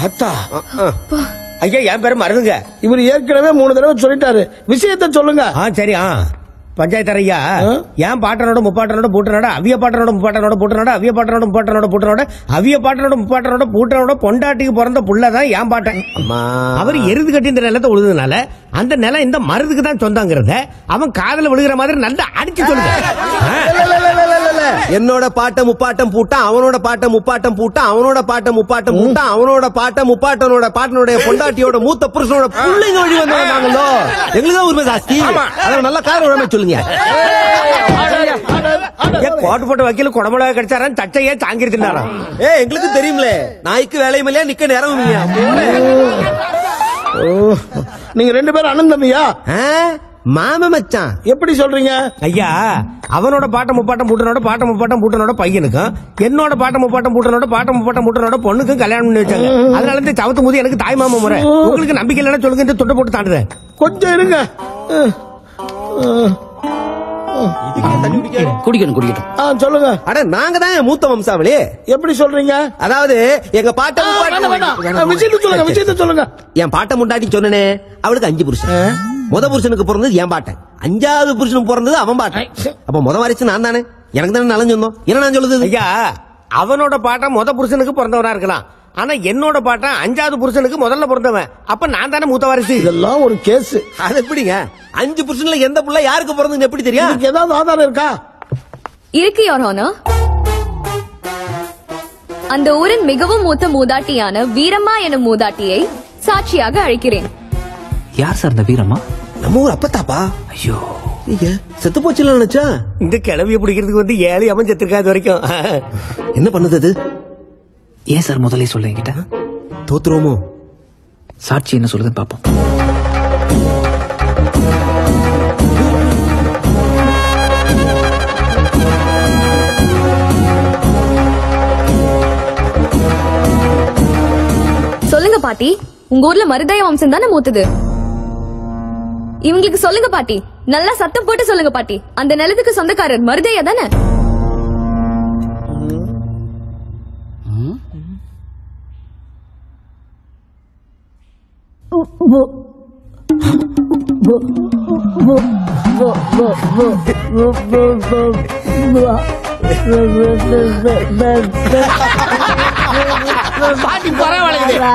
அத்தா ஐயா என் பேரு மருதுங்க. இவர் ஏற்கனவே 3 தடவை சொல்லிட்டாரு, விஷயத்த சொல்லுங்க. சரி. பஞ்சாயத்து ஐயா, ஏன் பாட்டனோட முப்பாட்டனோட பூட்டனோட அவிய பாட்டனோட முப்பாட்டனோட பூட்டனோட அவிய பாட்டனோட முப்பாட்டனோட பூட்டனோட அவிய பாட்டனோட முப்பாட்டனோட பூட்டனோட பொண்டாட்டிக்கு பிறந்த புள்ளதான் ஏன் பாட்டன். அவர் எருது கட்டி இந்த நிலத்தை உழுதுனால அந்த நிலம் இந்த மருதுக்கு தான் சொந்தங்கிறத அவன் காதல விழுகிற மாதிரி நல்லா அடிச்சு சொல்லுங்க. என்னோட பாட்ட முப்பாட்டம் பூட்டா, அவனோட பாட்ட முப்பாட்டம் பூட்டா, அவனோட பாட்ட முப்பாட்டம் பூட்டா, அவனோட பாட்ட முப்பாட்டனோட பாட்டனுடைய பொண்டாட்டியோட மூத்த புருஷனோட பிள்ளைங்க வழி வந்தவங்க நாங்களோ. எங்களுக்கு தான் உரிமை ஜாஸ்தி. அதனால நல்ல கார உடமை சொல்லுங்க. கோட்டு போட்ட வக்கீல் குடம்புல கிடைச்சாரா தச்சையே தாங்கி தின்னாராம். எங்களுக்கு தெரியும்ல, நாய்க்கு வேலையும் இல்லையா நிக்க நேரம். நீங்க 2 பேரும் அண்ணன் தம்பியா? மாம மச்சான். எப்படி சொல்றீங்க ஐயா? அவனோட பாட்ட முப்பாட்டம் பூட்டனோட பாட்ட முப்பாட்டம் பூட்டனோட பையனுக்கும் என்னோட பாட்ட முப்பாட்டம் பூட்டனோட பாட்ட முப்பாட்டம் பூட்டனோட பொண்ணுக்கும் கல்யாணம் பண்ணி வச்சாங்க. அதனால இந்த சவத்து முதி எனக்கு தாய் மாமா முறை. உங்களுக்கு நம்பிக்கை இல்லைன்னா சொல்லுங்க, இந்த தொட்டை போட்டு தாண்டுறேன். கொஞ்சம் இருங்க. குடிக்கணும். சொல்லுங்க. அட நாங்க தான் மூத்த வம்சாவளி. எப்படி சொல்றீங்க? அதாவது எங்க பாட்ட விஷயத்த சொல்லுங்க. என் பாட்ட முண்டாட்டி சொன்னனே, அவளுக்கு 5 புருஷன். முத புருஷனுக்கு பிறந்தது என் பாட்டன், 5வது புருஷனுக்கு பிறந்தது அவன் பாட்டன். அப்ப முத வாரிசு நான் தானே, எனக்கு தானே நலன் சொந்தம். என்ன நான் சொல்லுது? ஐயா, அவனோட பாட்டன் முத புருஷனுக்கு பிறந்தவனா இருக்கலாம், ஆனா என்னோட பாட்டன் 5வது புருஷனுக்கு முதல்ல பிறந்தவன். அப்ப நான் தானே மூத்த வாரிசு. இதெல்லாம் ஒரு கேஸ். அது எப்படிங்க? 5 புருஷன்ல எந்த புள்ள யாருக்கு பிறந்தது எப்படி தெரியும்? ஏதாவது ஆதாரம் இருக்கா? இருக்கு யுவர் ஆனர். அந்த ஊரின் மிகவும் மூத்த மூதாட்டியான வீரம்மா எனும் மூதாட்டியை சாட்சியாக அழைக்கிறேன். யார் சார் இந்த வீரம்மா? நம்ம ஊர் அப்பத்தாப்பா. ஐயோ, செத்து போச்சு நினைச்சா. இந்த கிளவிய பிடிக்கிறதுக்கு வந்து 7 அவன் செத்துருக்காது வரைக்கும். என்ன பண்ணுது அது? ஏன் சார் முதல்ல சொல்ல என்கிட்ட? தோத்துருவோமோ? சாட்சி என்ன சொல்லுதுன்னு பாப்போம். சொல்லுங்க பாட்டி, உங்க ஊர்ல மருதய வம்சம் தானே மூத்தது? இவங்களுக்கு சொல்லுங்க பாட்டி, நல்லா சத்தம் போட்டு சொல்லுங்க பாட்டி, அந்த நிலத்துக்கு சொந்தக்காரர் மருதையா தானே? பாட்டி பரவாயில்லை.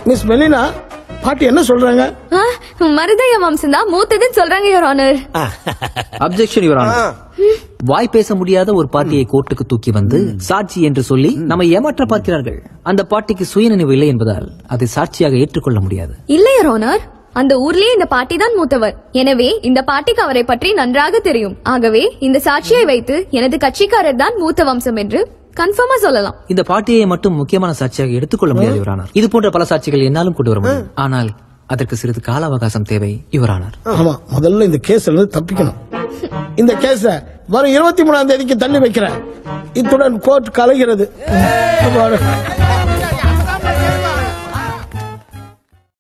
மிஸ் மெலினா, பாட்டி என்ன சொல்றாங்க? மருதய வம்சம் தான் மூத்ததுன்னு சொல்றாங்க your honour. Objection your honour. வாய் பேச முடியாத ஒரு பார்ட்டியை கோர்ட்டுக்கு தூக்கி வந்து சாட்சி என்று சொல்லி நம்ம ஏமாற்ற பார்க்கிறார்கள். அந்த பார்ட்டிக்கு சுயநினைவு இல்லை என்பதால் அதை சாட்சியாக ஏற்றுக்கொள்ள முடியாது. இல்ல யுவர் ஆனர், அந்த ஊர்லயே இந்த பாட்டி தான் மூத்தவர். எனவே இந்த பாட்டிக்கு அவரை பற்றி நன்றாக தெரியும். ஆகவே இந்த சாட்சியை வைத்து எனது கட்சிக்காரர் தான் மூத்த வம்சம் என்று கன்ஃபார்மா சொல்லலாம். இந்த பாட்டியை மட்டும் முக்கியமான சாட்சியாக எடுத்துக்கொள்ள முடியாது யுவர் ஆனர். இது போன்ற பல சாட்சிகள் என்னாலும் கொண்டு வர முடியும், ஆனால் அதற்கு சிறிது கால அவகாசம் தேவை யுவர் ஆனர். ஆமா, முதல்ல இந்த கேஸ்ல இருந்து தப்பிக்கணும். இந்த கேஸ வரும் 23ஆம் தேதிக்கு தள்ளி வைக்கிறேன். இத்துடன் கோர்ட் கலைகிறது.